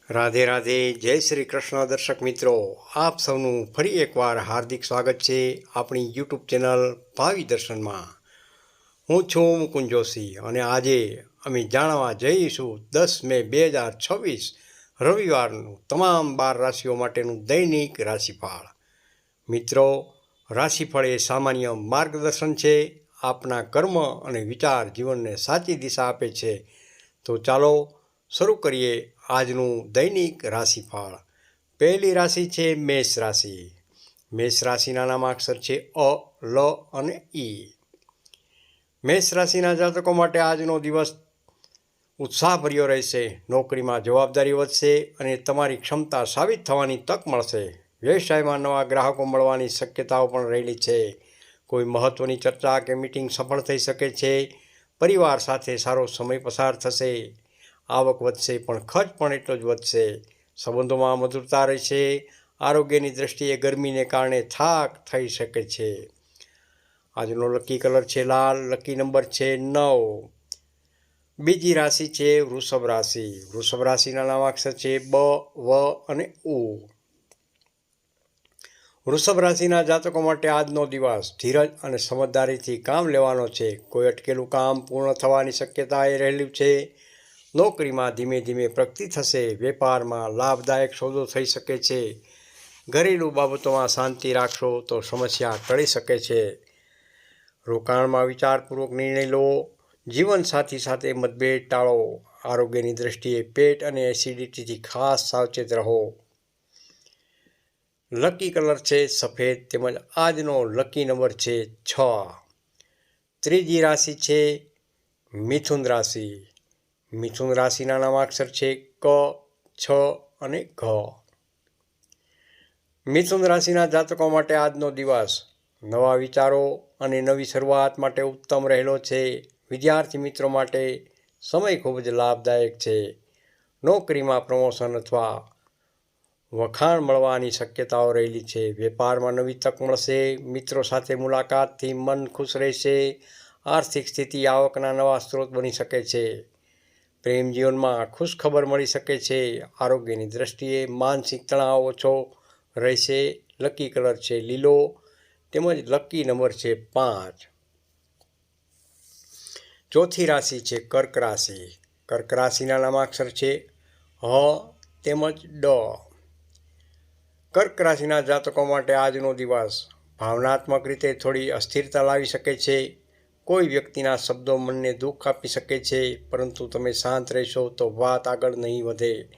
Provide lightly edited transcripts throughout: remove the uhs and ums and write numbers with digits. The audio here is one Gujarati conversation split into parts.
રાધે રાધે, જય શ્રી કૃષ્ણ. દર્શક મિત્રો, આપ સૌનું ફરી એકવાર હાર્દિક સ્વાગત છે આપણી યુટ્યુબ ચેનલ ભાવિ દર્શનમાં. હું છું મુકુંદ જોશી અને આજે અમે જાણવા જઈશું 10 મે 2026 રવિવારનું તમામ 12 રાશિઓ માટેનું દૈનિક રાશિફળ. મિત્રો, રાશિફળ એ સામાન્ય માર્ગદર્શન છે. આપના કર્મ અને વિચાર જીવનને સાચી દિશા આપે છે. તો ચાલો શરૂ કરીએ આજનું દૈનિક રાશિફળ. પહેલી રાશિ છે મેષ રાશિ. મેષ રાશિના નામાક્ષર છે અ, લ અને ઈ. મેષ રાશિના જાતકો માટે આજનો દિવસ ઉત્સાહભર્યો રહેશે. નોકરીમાં જવાબદારી વધશે અને તમારી ક્ષમતા સાબિત થવાની તક મળશે. વ્યવસાયમાં નવા ગ્રાહકો મળવાની શક્યતાઓ પણ રહેલી છે. કોઈ મહત્ત્વની ચર્ચા કે મીટિંગ સફળ થઈ શકે છે. પરિવાર સાથે સારો સમય પસાર થશે. આવક વધશે પણ ખર્ચ પણ એટલો જ વધશે. સંબંધોમાં મધુરતા રહેશે. આરોગ્યની દૃષ્ટિએ ગરમીને કારણે થાક થઈ શકે છે. આજનો લકી કલર છે લાલ. લકી નંબર છે 9. બીજી રાશિ છે વૃષભ રાશિ. વૃષભ રાશિના નામાક્ષર છે બ, વ અને ઉ. વૃષભ રાશિના જાતકો માટે આજનો દિવસ ધીરજ અને સમજદારીથી કામ લેવાનો છે. કોઈ અટકેલું કામ પૂર્ણ થવાની શક્યતા એ રહેલું છે. નોકરીમાં ધીમે ધીમે પ્રગતિ થશે. વેપારમાં લાભદાયક સોદો થઈ શકે છે. ઘરેલું બાબતોમાં શાંતિ રાખશો તો સમસ્યા ટળી શકે છે. રોકાણમાં વિચારપૂર્વક નિર્ણય લો. જીવનસાથી સાથે મતભેદ ટાળો. આરોગ્યની દૃષ્ટિએ પેટ અને એસિડિટીથી ખાસ સાવચેત રહો. લકી કલર છે સફેદ તેમજ આજનો લકી નંબર છે 6. ત્રીજી રાશિ છે મિથુન રાશિ. મિથુન રાશિના નામાક્ષર છે ક, છ અને ઘ. મિથુન રાશિના જાતકો માટે આજનો દિવસ નવા વિચારો અને નવી શરૂઆત માટે ઉત્તમ રહેલો છે. વિદ્યાર્થી મિત્રો માટે સમય ખૂબ જ લાભદાયક છે. નોકરીમાં પ્રમોશન અથવા વખાણ મળવાની શક્યતાઓ રહેલી છે. વેપારમાં નવી તક મળશે. મિત્રો સાથે મુલાકાતથી મન ખુશ રહેશે. આર્થિક સ્થિતિ આવકના નવા સ્ત્રોત બની શકે છે. પ્રેમ જીવનમાં ખુશખબર મળી શકે છે. આરોગ્યની દૃષ્ટિએ માનસિક તણાવ ઓછો રહેશે. લકી કલર છે લીલો તેમજ લકી નંબર છે 5. ચોથી રાશિ છે કર્ક રાશિ. કર્ક રાશિના નામાક્ષર છે હ તેમજ ડ. કર્ક રાશિના જાતકો માટે આજનો દિવસ ભાવનાત્મક રીતે થોડી અસ્થિરતા લાવી શકે છે. કોઈ વ્યક્તિના શબ્દો મનને દુઃખ આપી શકે છે, પરંતુ તમે શાંત રહેશો તો વાત આગળ નહીં વધે.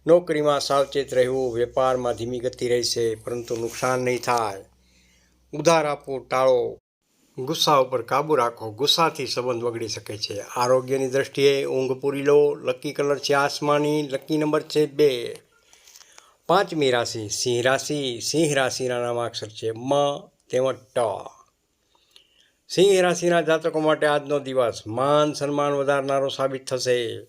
નોકરીમાં સાવચેત રહેવું. વેપારમાં ધીમી ગતિ રહેશે, પરંતુ નુકસાન નહીં થાય. ઉધાર આપવું ટાળો. ગુસ્સા ઉપર કાબૂ રાખો. ગુસ્સાથી સંબંધ બગડી શકે છે. આરોગ્યની દૃષ્ટિએ ઊંઘ પૂરી લો. લકી કલર છે આસમાની. લકી નંબર છે 2. પાંચમી રાશિ સિંહ રાશિ. સિંહ રાશિના નામાક્ષર છે મ તેમજ ટ. સિંહ રાશિના જાતકો માટે આજનો દિવસ માન સન્માન વધારનારો સાબિત થશે.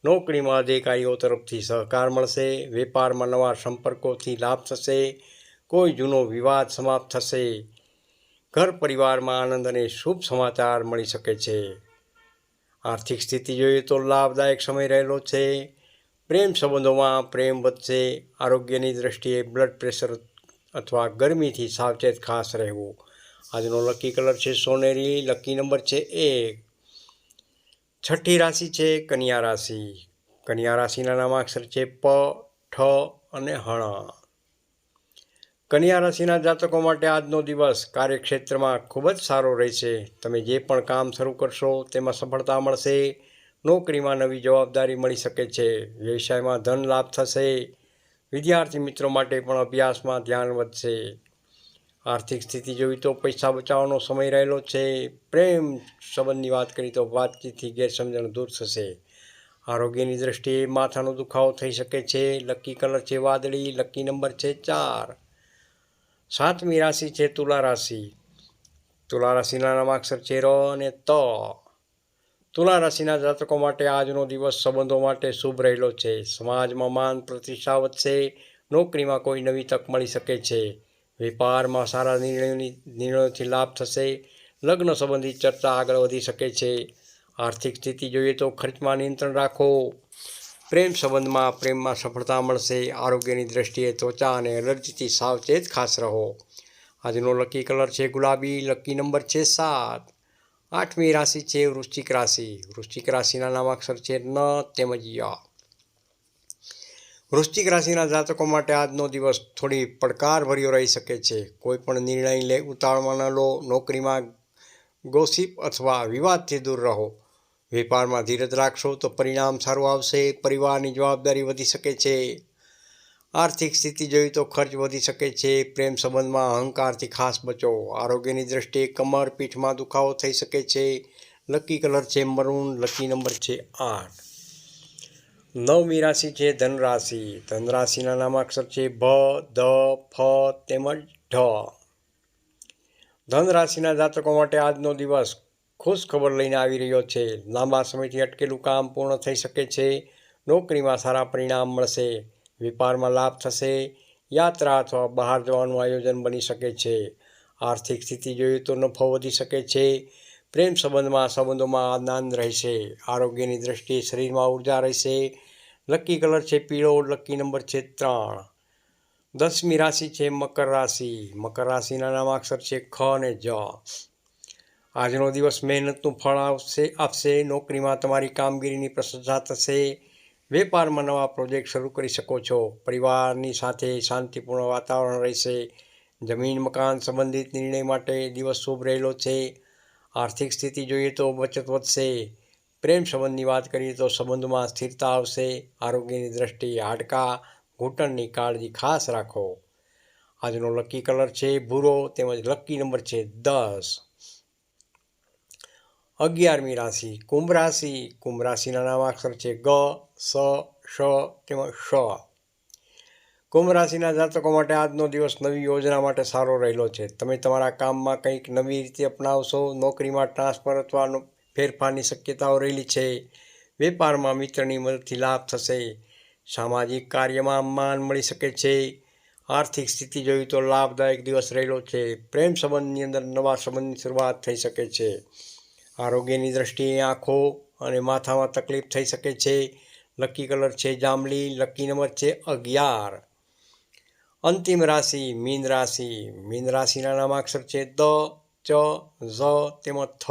નોકરીમાં અધિકારીઓ તરફથી સહકાર મળશે. વેપારમાં નવા સંપર્કોથી લાભ થશે. કોઈ જૂનો વિવાદ સમાપ્ત થશે. ઘર પરિવારમાં આનંદ અને શુભ સમાચાર મળી શકે છે. આર્થિક સ્થિતિ જોઈએ તો લાભદાયક સમય રહેલો છે. પ્રેમ સંબંધોમાં પ્રેમ વધશે. આરોગ્યની દૃષ્ટિએ બ્લડ પ્રેશર અથવા ગરમીથી સાવચેત ખાસ રહેવું. આજનો લકી કલર છે સોનેરી. લકી નંબર છે 1. છઠ્ઠી રાશિ છે કન્યા રાશિ. કન્યા રાશિના નામાક્ષર છે પ, ઠ અને હણ. કન્યા રાશિના જાતકો માટે આજનો દિવસ કાર્યક્ષેત્રમાં ખૂબ જ સારો રહેશે. તમે જે પણ કામ શરૂ કરશો તેમાં સફળતા મળશે. નોકરીમાં નવી જવાબદારી મળી શકે છે. વ્યવસાયમાં ધન લાભ થશે. વિદ્યાર્થી મિત્રો માટે પણ અભ્યાસમાં ધ્યાન વધશે. આર્થિક સ્થિતિ જોઈ તો પૈસા બચાવવાનો સમય રહેલો છે. પ્રેમ સંબંધની વાત કરી તો વાતચીતથી ગેરસમજણ દૂર થશે. આરોગ્યની દૃષ્ટિએ માથાનો દુખાવો થઈ શકે છે. લકી કલર છે વાદળી. લકી નંબર છે 4. સાતમી રાશિ છે તુલા રાશિ. તુલા રાશિના નામાક્ષર છે ર અને ત. તુલા રાશિના જાતકો માટે આજનો દિવસ સંબંધો માટે શુભ રહેલો છે. સમાજમાં માન પ્રતિષ્ઠા વધશે. નોકરીમાં કોઈ નવી તક મળી શકે છે. વેપારમાં સારા નિર્ણયોથી લાભ થશે. લગ્ન સંબંધિત ચર્ચા આગળ વધી શકે છે. આર્થિક સ્થિતિ જોઈએ તો ખર્ચમાં નિયંત્રણ રાખો. પ્રેમ સંબંધમાં પ્રેમમાં સફળતા મળશે. આરોગ્યની દ્રષ્ટિએ ત્વચા અને એલર્જીથી સાવચેત ખાસ રહો. આજનો લકી કલર છે ગુલાબી. લકી નંબર છે 7. 8મી રાશિ છે વૃશ્ચિક રાશિ. વૃશ્ચિક રાશિના નામાક્ષર છે ન તેમજ ય. વૃશ્ચિક રાશિના જાતકો માટે આજનો દિવસ થોડી પડકારભર્યો રહી શકે છે. કોઈ પણ નિર્ણય ઉતાવળમાં ન લો. નોકરીમાં ગોસિપ અથવા વિવાદથી દૂર રહો. વેપારમાં ધીરજ રાખશો તો પરિણામ સારું આવશે. પરિવારની જવાબદારી વધી શકે છે. આર્થિક સ્થિતિ જોઈએ તો ખર્ચ વધી શકે છે. પ્રેમ સંબંધમાં અહંકારથી ખાસ બચો. આરોગ્યની દ્રષ્ટિએ કમર પીઠમાં દુખાવો થઈ શકે છે. લકી કલર છે મરૂન. લકી નંબર છે 8. 9મી રાશિ છે ધન રાશિ. ધન રાશિના નામાક્ષર છે ભ, ધ, ફ તેમજ ઢ. ધન રાશિના જાતકો માટે આજનો દિવસ ખુશ ખબર લઈને આવી રહ્યો છે. લાંબા સમયથી અટકેલું કામ પૂર્ણ થઈ શકે છે. નોકરીમાં સારા પરિણામ મળશે. વેપારમાં લાભ થશે. યાત્રા અથવા બહાર જવાનું આયોજન બની શકે છે. આર્થિક સ્થિતિ જોઈએ તો નફો વધી શકે છે. પ્રેમ સંબંધોમાં આનંદ રહેશે. આરોગ્યની દ્રષ્ટિએ શરીરમાં ઉર્જા રહેશે. લકી કલર છે પીળો. લકી નંબર છે 3. 10મી રાશિ છે મકર રાશિ. મકર રાશિના નામાક્ષર છે ખ અને જ. આજનો દિવસ મહેનતનું ફળ આપશે. નોકરીમાં તમારી કામગીરીની પ્રશંસા થશે. વેપારમાં નવા પ્રોજેક્ટ શરૂ કરી શકો છો. પરિવારની સાથે શાંતિપૂર્ણ વાતાવરણ રહેશે. જમીન મકાન સંબંધિત નિર્ણય માટે દિવસ શુભ રહેલો છે. આર્થિક સ્થિતિ જોઈએ તો બચત વધશે. પ્રેમ સંબંધની વાત કરીએ તો સંબંધમાં સ્થિરતા આવશે. આરોગ્યની દ્રષ્ટિએ હાડકાં ઘૂંટણની કાળજી ખાસ રાખો. આજનો લકી કલર છે ભૂરો તેમજ લકી નંબર છે 10. 11મી રાશિ કુંભ રાશિ. કુંભ રાશિના નામાક્ષર છે ગ, સ, શ તેમજ શ. કુંભ રાશિના જાતકો માટે આજનો દિવસ નવી યોજના માટે સારો રહેલો છે. તમે તમારા કામમાં કંઈક નવી રીતે અપનાવશો. નોકરીમાં ટ્રાન્સફર અથવા ફેરફારની શક્યતાઓ રહેલી છે. વેપારમાં મિત્રની મદદથી લાભ થશે. સામાજિક કાર્યમાં માન મળી શકે છે. આર્થિક સ્થિતિ જોઈએ તો લાભદાયક દિવસ રહેલો છે. પ્રેમ સંબંધની અંદર નવા સંબંધની શરૂઆત થઈ શકે છે. આરોગ્યની દ્રષ્ટિએ આંખો અને માથામાં તકલીફ થઈ શકે છે. લકી કલર છે જાંબલી. લકી નંબર છે 11. અંતિમ રાશિ મીન રાશિ. મીન રાશિના નામાક્ષર છે દ, ચ, ઝ તેમજ થ.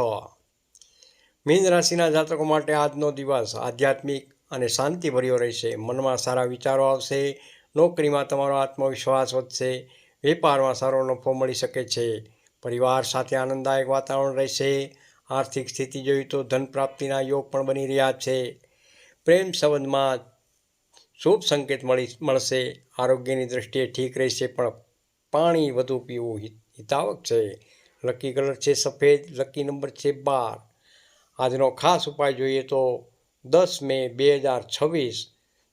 મીન રાશિના જાતકો માટે આજનો દિવસ આધ્યાત્મિક અને શાંતિભર્યો રહેશે. મનમાં સારા વિચારો આવશે. નોકરીમાં તમારો આત્મવિશ્વાસ વધશે. વેપારમાં સારો નફો મળી શકે છે. પરિવાર સાથે આનંદદાયક વાતાવરણ રહેશે. આર્થિક સ્થિતિ જોઈએ તો ધન પ્રાપ્તિના યોગ પણ બની રહ્યા છે. પ્રેમ સંબંધમાં શુભ સંકેત મળશે. આરોગ્યની દ્રષ્ટિએ ઠીક રહેશે પણ પાણી વધુ પીવું હિતાવક છે. લકી કલર છે સફેદ. લકી નંબર છે 12. આજનો ખાસ ઉપાય જોઈએ તો 10 મે 2026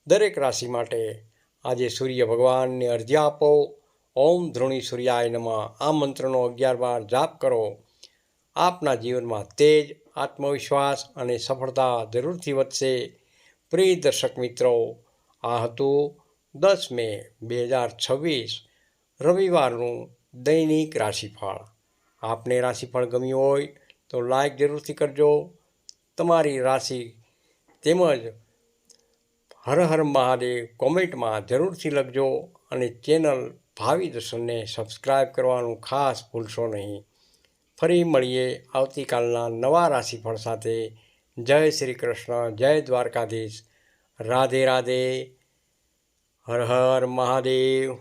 દરેક રાશિ માટે આજે સૂર્ય ભગવાનને અર્ધ્ય આપો. ઓમ ધૃણી સૂર્યાય નમઃ આ મંત્રનો 11 વાર જાપ કરો. આપના જીવનમાં તેજ, આત્મવિશ્વાસ અને સફળતા જરૂરથી વધશે. પ્રિય દર્શક મિત્રો, આ હતું 10 મે 2026 રવિવારનું દૈનિક રાશિફળ. આપને રાશિફળ ગમ્યું હોય તો લાઈક જરૂરથી કરજો. તમારી રાશિ તેમજ હર હર મહાદેવ કોમેન્ટમાં જરૂરથી લખજો અને ચેનલ ભાવિ દર્શનને સબસ્ક્રાઈબ કરવાનું ખાસ ભૂલશો નહીં. ફરી મળીએ આવતીકાલના નવા રાશિફળ સાથે. જય શ્રી કૃષ્ણ. જય દ્વારકાધીશ. રાધે રાધે. હર હર મહાદેવ.